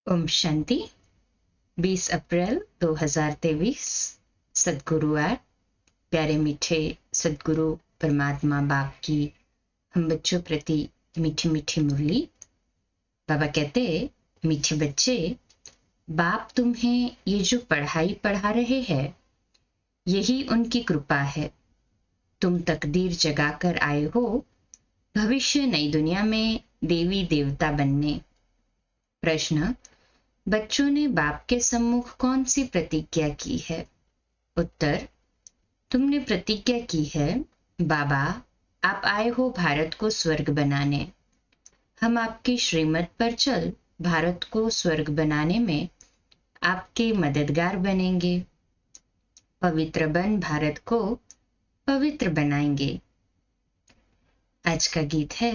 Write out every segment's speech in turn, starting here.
ओम शांति। 20 अप्रैल 2023 सद्गुरु app. प्यारे मीठे सद्गुरु परमात्मा बाप की हम बच्चों प्रति मीठी मीठी मुरली। बाबा कहते, मीठे बच्चे, बाप तुम्हें ये जो पढ़ाई पढ़ा रहे हैं यही उनकी कृपा है। तुम तकदीर जगाकर आए हो भविष्य नई दुनिया में देवी देवता बनने। प्रश्न, बच्चों ने बाप के सम्मुख कौन सी प्रतिज्ञा की है? उत्तर, तुमने प्रतिज्ञा की है, बाबा आप आए हो भारत को स्वर्ग बनाने। हम आपकी श्रीमत पर चल भारत को स्वर्ग बनाने में आपके मददगार बनेंगे। पवित्र बन भारत को पवित्र बनाएंगे। आज का गीत है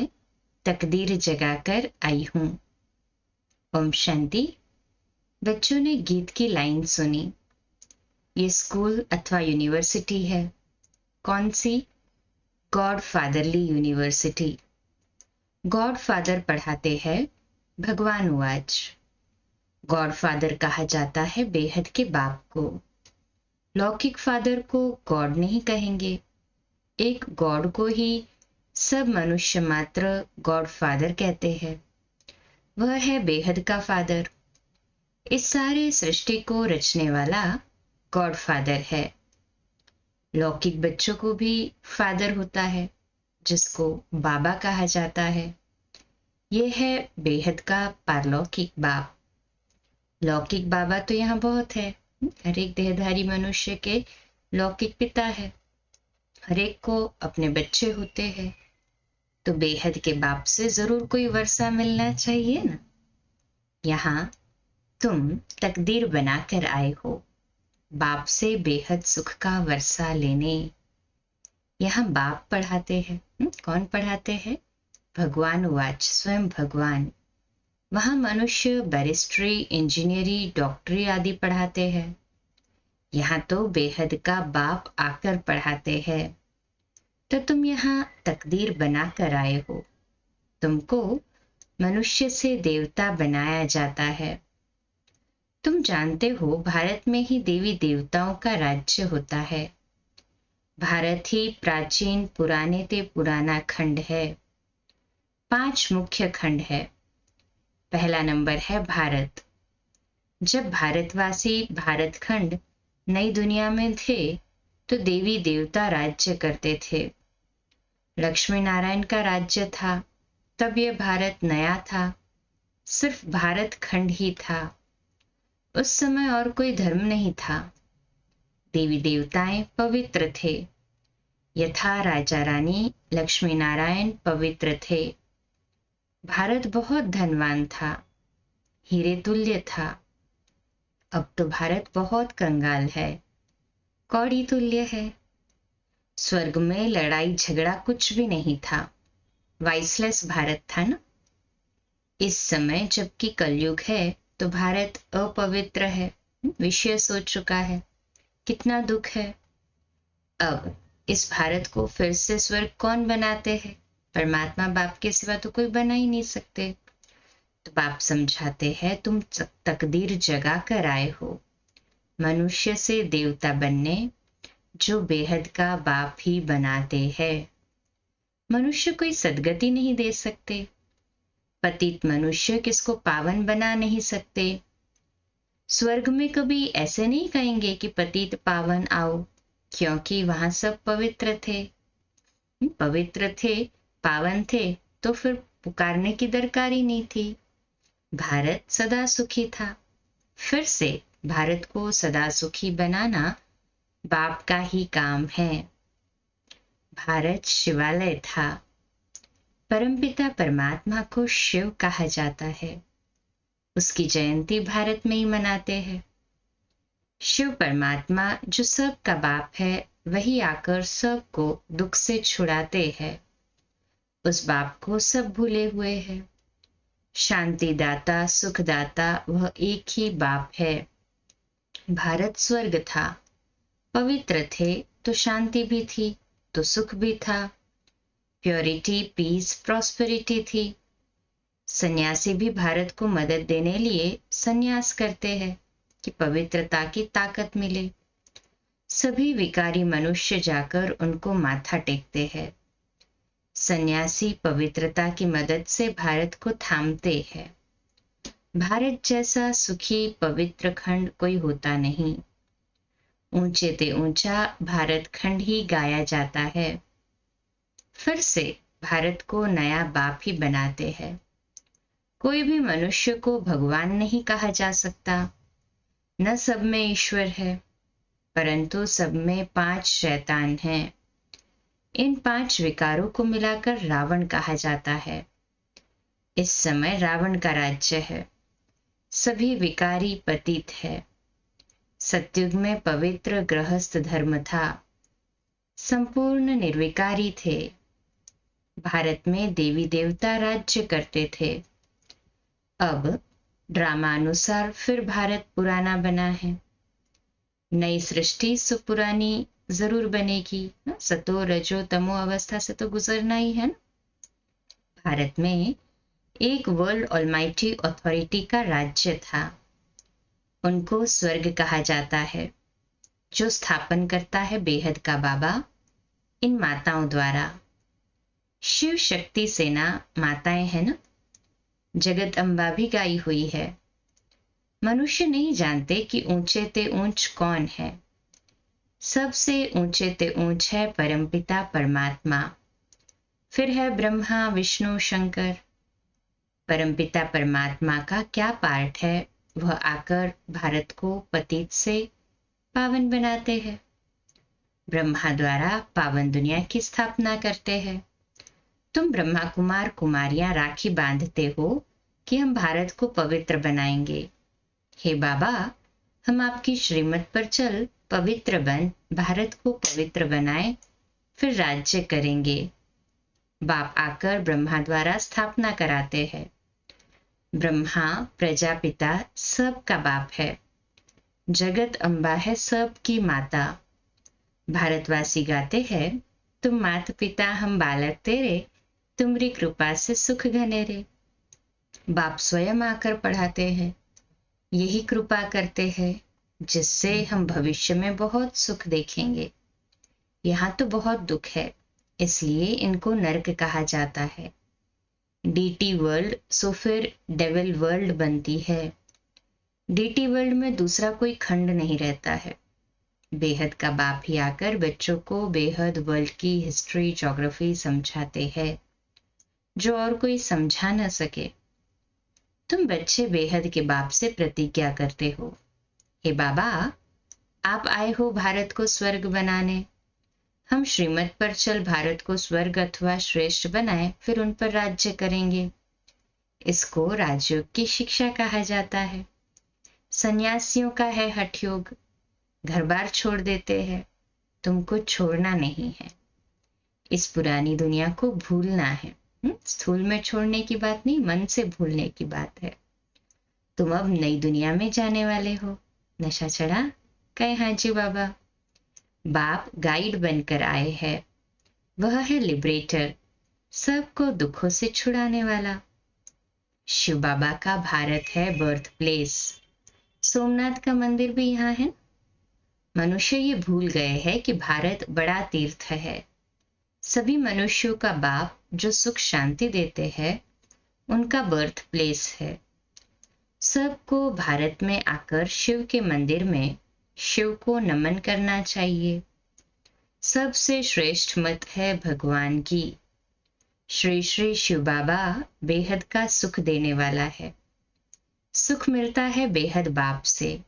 तकदीर जगाकर आई हूं। ओम शांति। बच्चों ने गीत की लाइन सुनी। ये स्कूल अथवा यूनिवर्सिटी है। कौन सी? God fatherly university. God father पढ़ाते हैं भगवान उवाच। गॉड फादर कहा जाता है बेहद के बाप को। लौकिक फादर को गॉड नहीं कहेंगे। एक गॉड को ही सब मनुष्य मात्र गॉड फादर कहते हैं। वह है बेहद का फादर। इस सारे सृष्टि को रचने वाला गॉड फादर है। लौकिक बच्चों को भी फादर होता है जिसको बाबा कहा जाता है। यह है बेहद का पारलौकिक बाप। लौकिक बाबा तो यहाँ बहुत है। हर एक देहधारी मनुष्य के लौकिक पिता है। हर एक को अपने बच्चे होते हैं, तो बेहद के बाप से जरूर कोई वर्षा मिलना चाहिए ना। यहाँ तुम तकदीर बनाकर आए हो बाप से बेहद सुख का वर्षा लेने। यहाँ बाप पढ़ाते हैं। कौन पढ़ाते हैं? भगवान उवाच, स्वयं भगवान। वहाँ मनुष्य बैरिस्ट्री, इंजीनियरी, डॉक्टरी आदि पढ़ाते हैं। यहाँ तो बेहद का बाप आकर पढ़ाते हैं। तो तुम यहाँ तकदीर बनाकर आए हो। तुमको मनुष्य से देवता बनाया जाता है। तुम जानते हो भारत में ही देवी देवताओं का राज्य होता है। भारत ही प्राचीन पुराने ते पुराना खंड है। 5 मुख्य खंड है। पहला नंबर है भारत। जब भारतवासी भारत खंड नई दुनिया में थे तो देवी देवता राज्य करते थे। लक्ष्मी नारायण का राज्य था। तब यह भारत नया था। सिर्फ भारत खंड ही था। उस समय और कोई धर्म नहीं था। देवी देवताएं पवित्र थे। यथा राजा रानी लक्ष्मी नारायण पवित्र थे। भारत बहुत धनवान था, हीरे तुल्य था। अब तो भारत बहुत कंगाल है, कौड़ी तुल्य है। स्वर्ग में लड़ाई झगड़ा कुछ भी नहीं था। वाइसलेस भारत था ना। इस समय जबकि कलयुग है तो भारत अपवित्र है, विशेष हो चुका है। कितना दुख है। अब इस भारत को फिर से स्वर्ग कौन बनाते हैं? परमात्मा बाप के सिवा तो कोई बना ही नहीं सकते। तो बाप समझाते हैं, तुम तकदीर जगा कर आए हो मनुष्य से देवता बनने, जो बेहद का बाप ही बनाते हैं। मनुष्य कोई सदगति नहीं दे सकते। पतित मनुष्य किसको पावन बना नहीं सकते। स्वर्ग में कभी ऐसे नहीं कहेंगे कि पतित पावन आओ, क्योंकि वहां सब पवित्र थे। पवित्र थे, पावन थे, तो फिर पुकारने की दरकार ही नहीं थी। भारत सदा सुखी था। फिर से भारत को सदा सुखी बनाना बाप का ही काम है। भारत शिवालय था। परमपिता परमात्मा को शिव कहा जाता है। उसकी जयंती भारत में ही मनाते हैं। शिव परमात्मा जो सबका बाप है, वही आकर सबको दुख से छुड़ाते हैं। उस बाप को सब भूले हुए हैं। शांति दाता, सुख दाता वह एक ही बाप है। भारत स्वर्ग था। पवित्र थे तो शांति भी थी, तो सुख भी था। प्योरिटी, पीस, प्रॉस्पेरिटी थी। सन्यासी भी भारत को मदद देने लिए सन्यास करते हैं कि पवित्रता की ताकत मिले। सभी विकारी मनुष्य जाकर उनको माथा टेकते हैं। सन्यासी पवित्रता की मदद से भारत को थामते हैं। भारत जैसा सुखी पवित्र खंड कोई होता नहीं। ऊंचे ते ऊंचा भारत खंड ही गाया जाता है। फिर से भारत को नया बाप ही बनाते हैं। कोई भी मनुष्य को भगवान नहीं कहा जा सकता। न सब में ईश्वर है, परंतु सब में 5 शैतान हैं। इन 5 विकारों को मिलाकर रावण कहा जाता है। इस समय रावण का राज्य है। सभी विकारी पतित है। सतयुग में पवित्र गृहस्थ धर्म था। संपूर्ण निर्विकारी थे। भारत में देवी देवता राज्य करते थे। अब ड्रामानुसार फिर भारत पुराना बना है। नई सृष्टि सुपुरानी जरूर बनेगी। सतो रजो तमो अवस्था से तो गुजरना ही है ना। भारत में एक वर्ल्ड ऑलमाइटी अथॉरिटी का राज्य था। उनको स्वर्ग कहा जाता है, जो स्थापन करता है बेहद का बाबा इन माताओं द्वारा। शिव शक्ति सेना माताएं हैं ना। जगत अम्बा भी गाई हुई है। मनुष्य नहीं जानते कि ऊंचे ते ऊंच कौन है। सबसे ऊंचे ते ऊंच है परमपिता परमात्मा। फिर है ब्रह्मा विष्णु शंकर। परमपिता परमात्मा का क्या पार्ट है, वह आकर भारत को पतित से पावन बनाते हैं। ब्रह्मा द्वारा पावन दुनिया की स्थापना करते हैं। तुम ब्रह्मा कुमार कुमारियां राखी बांधते हो कि हम भारत को पवित्र बनाएंगे। हे बाबा, हम आपकी श्रीमत पर चल पवित्र बन भारत को पवित्र बनाए, फिर राज्य करेंगे। बाप आकर ब्रह्मा द्वारा स्थापना कराते हैं। ब्रह्मा प्रजापिता सबका बाप है। जगत अम्बा है सबकी माता। भारतवासी गाते हैं, तुम माता पिता हम बालक तेरे, तुम्हारी कृपा से सुख घने रे। बाप स्वयं आकर पढ़ाते हैं। यही कृपा करते हैं जिससे हम भविष्य में बहुत सुख देखेंगे। यहाँ तो बहुत दुख है, इसलिए इनको नरक कहा जाता है। डीटी वर्ल्ड सो फिर डेविल वर्ल्ड बनती है। डीटी वर्ल्ड में दूसरा कोई खंड नहीं रहता है। बेहद का बाप ही आकर बच्चों को बेहद वर्ल्ड की हिस्ट्री ज्योग्राफी समझाते हैं, जो और कोई समझा न सके। तुम बच्चे बेहद के बाप से प्रतिज्ञा करते हो, हे बाबा, आप आए हो भारत को स्वर्ग बनाने। हम श्रीमत पर चल भारत को स्वर्ग अथवा श्रेष्ठ बनाए, फिर उन पर राज्य करेंगे। इसको राजयोग की शिक्षा कहा जाता है। सन्यासियों का है हठ योग। घर बार छोड़ देते हैं। तुमको छोड़ना नहीं है। इस पुरानी दुनिया को भूलना है। स्थूल में छोड़ने की बात नहीं, मन से भूलने की बात है। तुम अब नई दुनिया में जाने वाले हो। नशा चढ़ा? कहे हाँ जी बाबा। बाप गाइड बनकर आए हैं। वह है लिबरेटर, सबको दुखों से छुड़ाने वाला। शिव बाबा का भारत है बर्थ प्लेस। सोमनाथ का मंदिर भी यहाँ है। मनुष्य ये भूल गए हैं कि भारत बड़ा तीर्थ है। सभी मनुष्यों का बाप जो सुख शांति देते हैं, उनका बर्थ प्लेस है। सबको भारत में आकर शिव के मंदिर में शिव को नमन करना चाहिए। सबसे श्रेष्ठ मत है भगवान की। श्री श्री शिव बाबा बेहद का सुख देने वाला है। सुख मिलता है बेहद बाप से।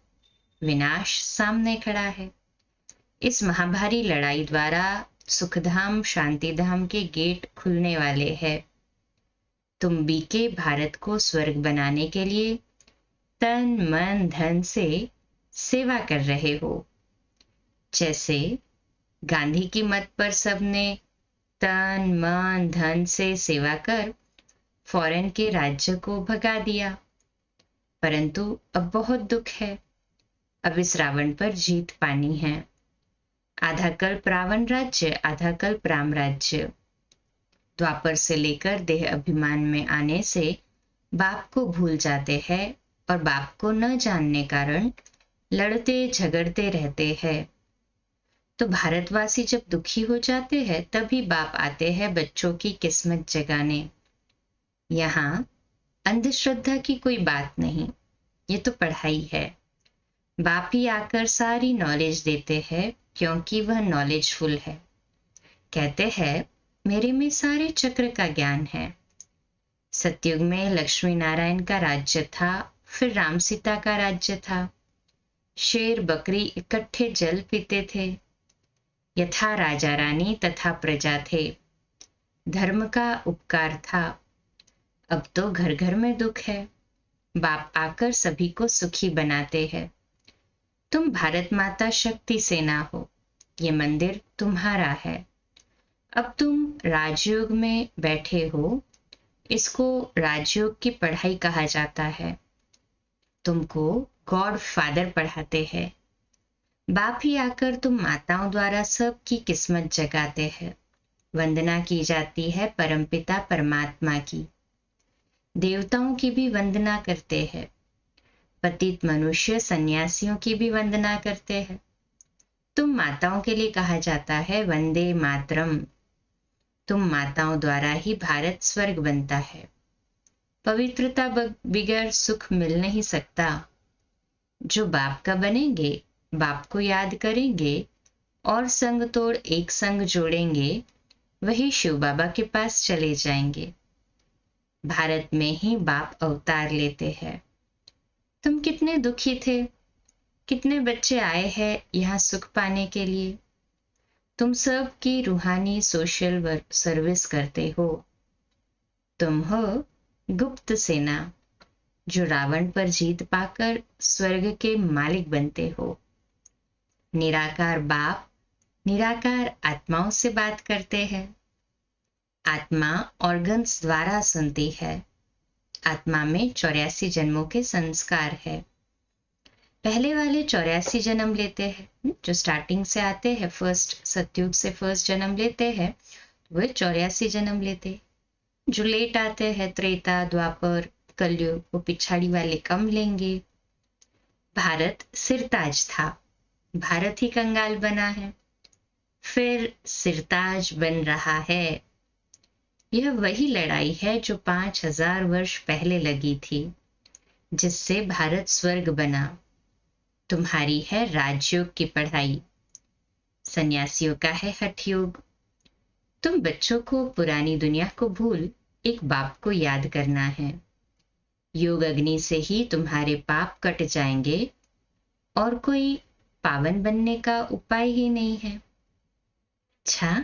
विनाश सामने खड़ा है। इस महाभारी लड़ाई द्वारा सुखधाम शांतिधाम के गेट खुलने वाले हैं। तुम बीके भारत को स्वर्ग बनाने के लिए तन मन धन से सेवा कर रहे हो। जैसे गांधी की मत पर सबने तन मन धन से सेवा कर फॉरेन के राज्य को भगा दिया, परंतु अब बहुत दुख है। अब इस रावण पर जीत पानी है। आधा कल्प रावण राज्य, आधा कल्प राम राज्य। द्वापर से लेकर देह अभिमान में आने से बाप को भूल जाते हैं और बाप को न जानने कारण लड़ते झगड़ते रहते हैं। तो भारतवासी जब दुखी हो जाते हैं तभी बाप आते हैं बच्चों की किस्मत जगाने। यहाँ अंधश्रद्धा की कोई बात नहीं, ये तो पढ़ाई है। बाप ही आकर सारी नॉलेज देते हैं क्योंकि वह नॉलेजफुल है। कहते हैं मेरे में सारे चक्र का ज्ञान है। सतयुग में लक्ष्मी नारायण का राज्य था, फिर राम सीता का राज्य था। शेर बकरी इकट्ठे जल पीते थे। यथा राजा रानी तथा प्रजा थे। धर्म का उपकार था। अब तो घर घर में दुख है। बाप आकर सभी को सुखी बनाते हैं। तुम भारत माता शक्ति सेना हो, ये मंदिर तुम्हारा है। अब तुम राजयोग में बैठे हो, इसको राजयोग की पढ़ाई कहा जाता है। तुमको गॉड फादर पढ़ाते हैं। बाप ही आकर तुम माताओं द्वारा सबकी किस्मत जगाते हैं। वंदना की जाती है परमपिता परमात्मा की। देवताओं की भी वंदना करते हैं। पतित मनुष्य सन्यासियों की भी वंदना करते हैं। तुम माताओं के लिए कहा जाता है वंदे मातरम। तुम माताओं द्वारा ही भारत स्वर्ग बनता है। पवित्रता बगैर सुख मिल नहीं सकता। जो बाप का बनेंगे, बाप को याद करेंगे और संग तोड़ एक संग जोड़ेंगे, वही शिव बाबा के पास चले जाएंगे। भारत में ही बाप अवतार लेते हैं। तुम कितने दुखी थे, कितने बच्चे आए हैं यहाँ सुख पाने के लिए। तुम सब की रूहानी सोशल सर्विस करते हो। तुम हो गुप्त सेना, जो रावण पर जीत पाकर स्वर्ग के मालिक बनते हो। निराकार बाप निराकार आत्माओं से बात करते हैं। आत्मा ऑर्गन्स द्वारा सुनती है। आत्मा में 84 जन्मों के संस्कार है। पहले वाले 84 जन्म लेते हैं, जो स्टार्टिंग से आते हैं, फर्स्ट सतयुग से फर्स्ट जन्म लेते हैं, वे 84 जन्म लेते। जो लेट आते हैं, त्रेता द्वापर कलयुग, वो पिछाड़ी वाले कम लेंगे। भारत सिरताज था, भारत ही कंगाल बना है, फिर सिरताज बन रहा है। यह वही लड़ाई है जो 5000 वर्ष पहले लगी थी, जिससे भारत स्वर्ग बना। तुम्हारी है राजयोग की पढ़ाई, सन्यासियों का है हठ योग। तुम बच्चों को पुरानी दुनिया को भूल एक बाप को याद करना है। योग अग्नि से ही तुम्हारे पाप कट जाएंगे और कोई पावन बनने का उपाय ही नहीं है। अच्छा,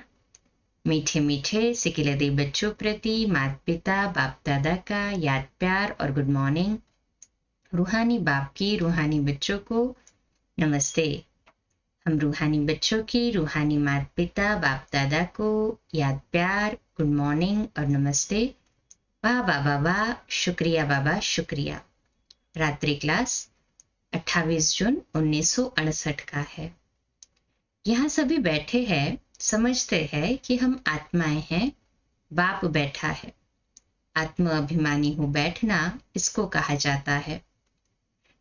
मीठे मीठे सिकिलदे बच्चों प्रति माता पिता बाप दादा का याद प्यार और गुड मॉर्निंग। रूहानी बाप की रूहानी बच्चों को नमस्ते। हम रूहानी बच्चों की रूहानी माता पिता बाप दादा को याद प्यार, गुड मॉर्निंग और नमस्ते। वाह बाबा वाह, शुक्रिया बाबा शुक्रिया। रात्रि क्लास 28 जून 1968 का है। यहाँ सभी बैठे हैं, समझते हैं कि हम आत्माएं हैं, बाप बैठा है। आत्म अभिमानी हो बैठना इसको कहा जाता है।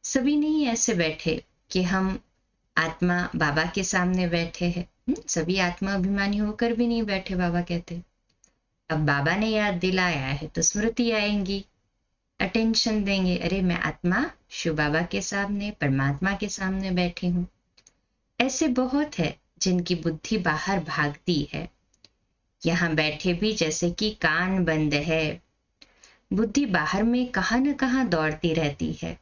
सभी नहीं ऐसे बैठे कि हम आत्मा बाबा के सामने बैठे हैं। सभी आत्मा अभिमानी होकर भी नहीं बैठे, बाबा कहते। अब बाबा ने याद दिलाया है तो स्मृति आएंगी, अटेंशन देंगे। अरे मैं आत्मा शिव बाबा के सामने, परमात्मा के सामने बैठी हूँ। ऐसे बहुत है जिनकी बुद्धि बाहर भागती है। यहाँ बैठे भी जैसे कि कान बंद है, बुद्धि बाहर में कहाँ न कहाँ दौड़ती रहती है।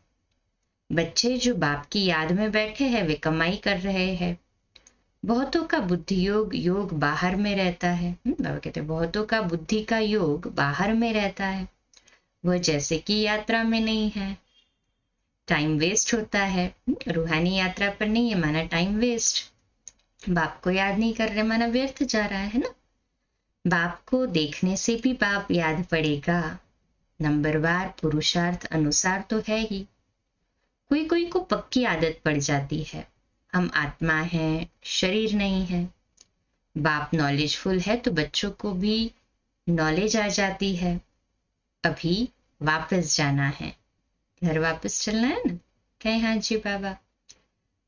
बच्चे जो बाप की याद में बैठे हैं वे कमाई कर रहे हैं। बहुतों का बुद्धि योग बाहर में रहता है। बाबा कहते हैं बहुतों का बुद्धि का योग बाहर में रहता है, वह जैसे कि यात्रा में नहीं है। टाइम वेस्ट होता है। रूहानी यात्रा पर नहीं है माना टाइम वेस्ट। बाप को याद नहीं कर रहे माना व्यर्थ जा रहा है ना। बाप को देखने से भी बाप याद पड़ेगा। नंबरवार पुरुषार्थ अनुसार तो है ही। कोई कोई को पक्की आदत पड़ जाती है, हम आत्मा हैं, शरीर नहीं है। बाप नॉलेजफुल है तो बच्चों को भी नॉलेज आ जाती है। अभी वापस जाना है, घर वापस चलना है ना। कहे हाँ जी बाबा।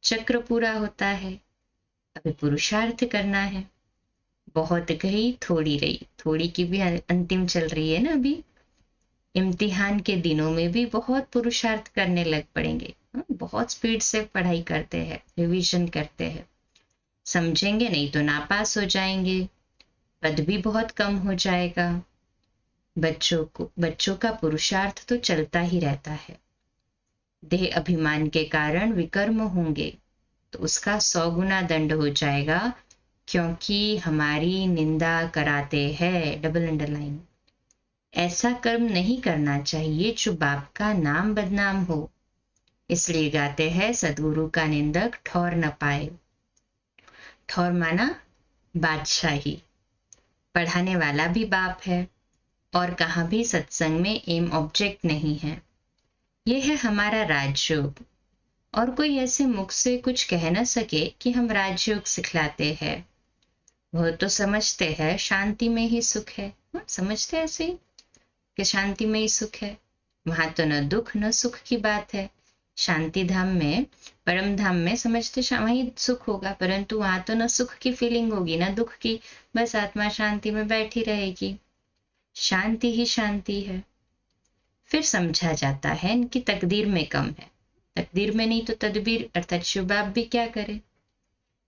चक्र पूरा होता है, अभी पुरुषार्थ करना है। बहुत गई थोड़ी रही, थोड़ी की भी अंतिम चल रही है ना अभी। इम्तिहान के दिनों में भी बहुत पुरुषार्थ करने लग पड़ेंगे। बहुत स्पीड से पढ़ाई करते हैं, रिवीजन करते हैं। समझेंगे नहीं तो नापास हो जाएंगे, पद भी बहुत कम हो जाएगा। बच्चों का पुरुषार्थ तो चलता ही रहता है। देह अभिमान के कारण विकर्म होंगे तो उसका 100 गुना दंड हो जाएगा, क्योंकि हमारी निंदा कराते हैं। Double underline. ऐसा कर्म नहीं करना चाहिए जो बाप का नाम बदनाम हो, इसलिए गाते हैं सदगुरु का निंदक ठौर न पाए। ठौर माना बादशाही। पढ़ाने वाला भी बाप है और कहाँ भी सत्संग में एम ऑब्जेक्ट नहीं है। यह है हमारा राजयोग, और कोई ऐसे मुख से कुछ कह न सके कि हम राजयोग सिखलाते हैं। वह तो समझते हैं शांति में ही सुख है। समझते ऐसे ही कि शांति में ही सुख है, वहां तो न दुख न सुख की बात है। शांति धाम में, परम धाम में समझते वहीं सुख होगा, परंतु वहां तो न सुख की फीलिंग होगी न दुख की। बस आत्मा शांति में बैठी रहेगी, शांति ही शांति है। फिर समझा जाता है इनकी तकदीर में कम है। तकदीर में नहीं तो तदबीर अर्थात शिव बाप भी क्या करे।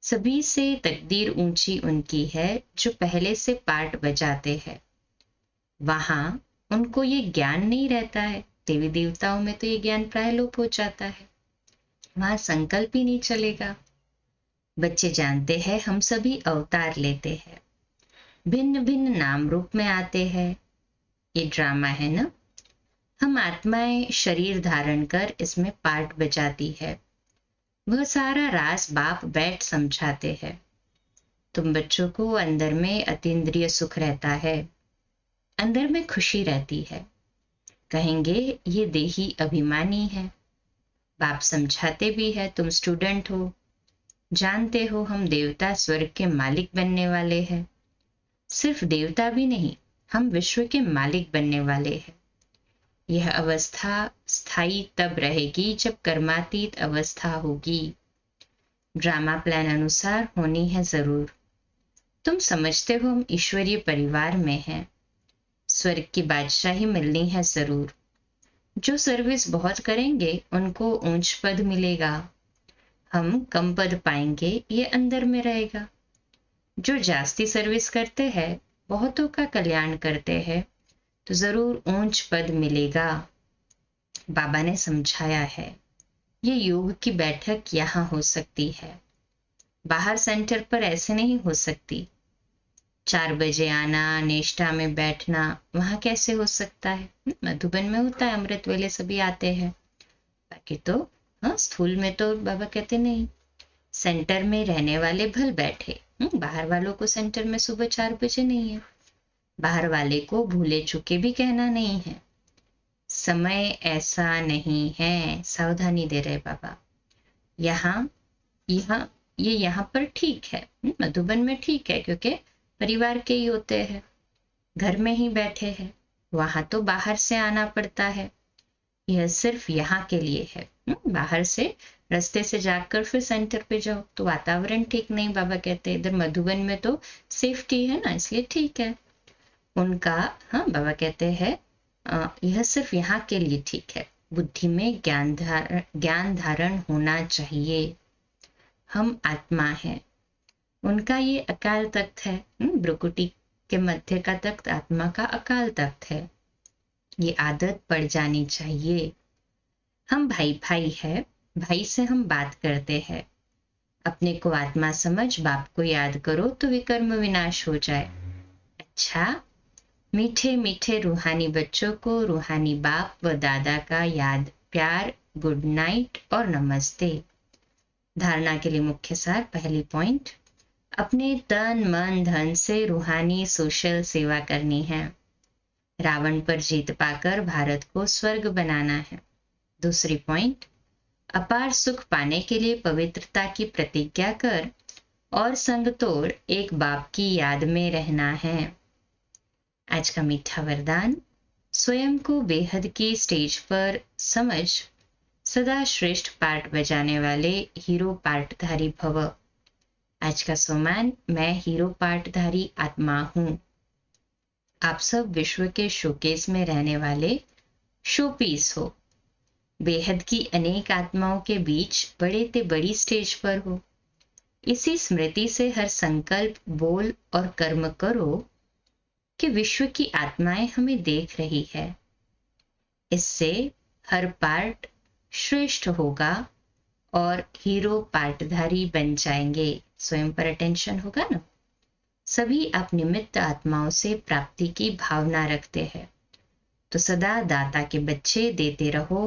सभी से तकदीर ऊंची उनकी है जो पहले से पाठ बजाते हैं। वहां उनको ये ज्ञान नहीं रहता है। देवी देवताओं में तो ये ज्ञान प्राय लोप हो जाता है, वहां संकल्प ही नहीं चलेगा। बच्चे जानते हैं हम सभी अवतार लेते हैं, भिन्न भिन्न नाम रूप में आते हैं। ये ड्रामा है ना। हम आत्माएं शरीर धारण कर इसमें पार्ट बजाती है। वह सारा रास बाप बैठ समझाते हैं। तुम बच्चों को अंदर में अतीन्द्रिय सुख रहता है, अंदर में खुशी रहती है। कहेंगे ये देही अभिमानी है। बाप समझाते भी है, तुम स्टूडेंट हो, जानते हो हम देवता स्वर्ग के मालिक बनने वाले हैं। सिर्फ देवता भी नहीं, हम विश्व के मालिक बनने वाले हैं। यह अवस्था स्थायी तब रहेगी जब कर्मातीत अवस्था होगी। ड्रामा प्लान अनुसार होनी है जरूर। तुम समझते हो हम ईश्वरीय परिवार में हैं, स्वर्ग की बादशाही मिलनी है जरूर। जो सर्विस बहुत करेंगे उनको ऊंच पद मिलेगा, हम कम पद पाएंगे, ये अंदर में रहेगा। जो जास्ती सर्विस करते हैं, बहुतों का कल्याण करते हैं, तो जरूर ऊंच पद मिलेगा। बाबा ने समझाया है ये योग की बैठक यहाँ हो सकती है, बाहर सेंटर पर ऐसे नहीं हो सकती। 4 बजे आना, नेष्ठा में बैठना, वहां कैसे हो सकता है। मधुबन में होता है, अमृत वेले सभी आते हैं। बाकी तो हाँ, स्थूल में तो बाबा कहते नहीं। सेंटर में रहने वाले भल बैठे, बाहर वालों को सेंटर में सुबह 4 बजे नहीं है। बाहर वाले को भूले चुके भी कहना नहीं है। समय ऐसा नहीं है, सावधानी दे रहे बाबा। यहाँ यहाँ ये यहाँ पर ठीक है, मधुबन में ठीक है, क्योंकि परिवार के ही होते हैं, घर में ही बैठे हैं। वहां तो बाहर से आना पड़ता है, यह सिर्फ यहाँ के लिए है। बाहर से रास्ते से जाकर फिर सेंटर पे जाओ तो वातावरण ठीक नहीं। बाबा कहते हैं इधर मधुबन में तो सेफ्टी है ना, इसलिए ठीक है उनका। हाँ, बाबा कहते हैं यह सिर्फ यहाँ के लिए ठीक है। बुद्धि में ज्ञान धारण होना चाहिए। हम आत्मा है, उनका ये अकाल तख्त है। ब्रुकुटी के मध्य का तख्त आत्मा का अकाल तख्त है। ये आदत पड़ जानी चाहिए। हम भाई भाई है, भाई से हम बात करते हैं। अपने को आत्मा समझ बाप को याद करो तो विकर्म विनाश हो जाए। अच्छा, मीठे मीठे रूहानी बच्चों को रूहानी बाप व दादा का याद, प्यार, गुड नाइट और नमस्ते। धारणा के लिए मुख्य सार। पहली पॉइंट, अपने तन मन धन से रूहानी सोशल सेवा करनी है। रावण पर जीत पाकर भारत को स्वर्ग बनाना है। दूसरी पॉइंट, अपार सुख पाने के लिए पवित्रता की प्रतिज्ञा कर और संग तोड़ एक बाप की याद में रहना है। आज का मीठा वरदान, स्वयं को बेहद की स्टेज पर समझ सदा श्रेष्ठ पार्ट बजाने वाले हीरो पार्टधारी भव। आज का सोमान, मैं हीरो पार्टधारी आत्मा हूँ। आप सब विश्व के शोकेस में रहने वाले शोपीस हो। बेहद की अनेक आत्माओं के बीच बड़े ते बड़ी स्टेज पर हो। इसी स्मृति से हर संकल्प, बोल और कर्म करो कि विश्व की आत्माएं हमें देख रही है। इससे हर पार्ट श्रेष्ठ होगा और हीरो पार्टधारी बन जाएंगे। स्वयं पर अटेंशन होगा ना। सभी आप निमित्त आत्माओं से प्राप्ति की भावना रखते हैं, तो सदा दाता के बच्चे देते रहो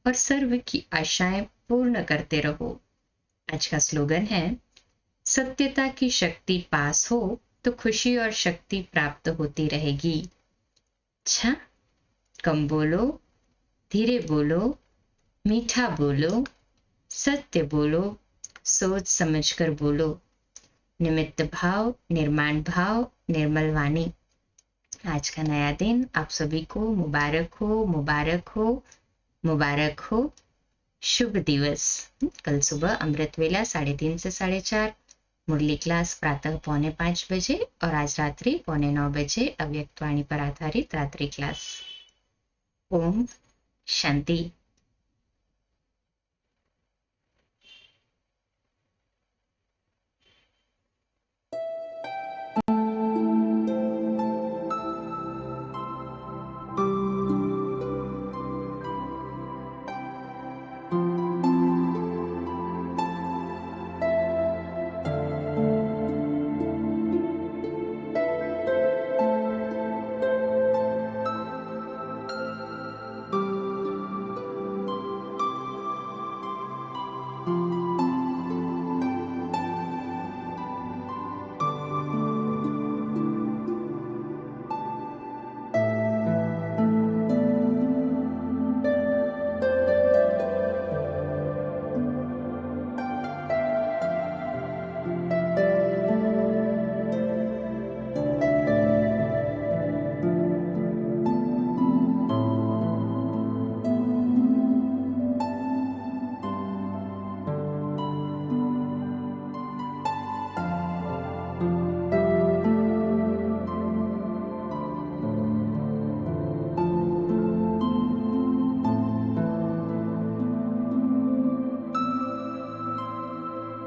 और सर्व की आशाएं पूर्ण करते रहो। आज का स्लोगन है, सत्यता की शक्ति पास हो तो खुशी और शक्ति प्राप्त होती रहेगी। अच्छा, कम बोलो, धीरे बोलो, मीठा बोलो, सत्य बोलो, सोच समझकर बोलो। निमित्त भाव, निर्माण भाव, निर्मल वाणी। आज का नया दिन आप सभी को मुबारक हो, मुबारक हो, मुबारक हो। शुभ दिवस। कल सुबह अमृत वेला 3:30 से 4:30, मुरली क्लास प्रातः 4:45 बजे और आज रात्रि 8:45 बजे अव्यक्त वाणी पर आधारित रात्रि क्लास। ओम शांति।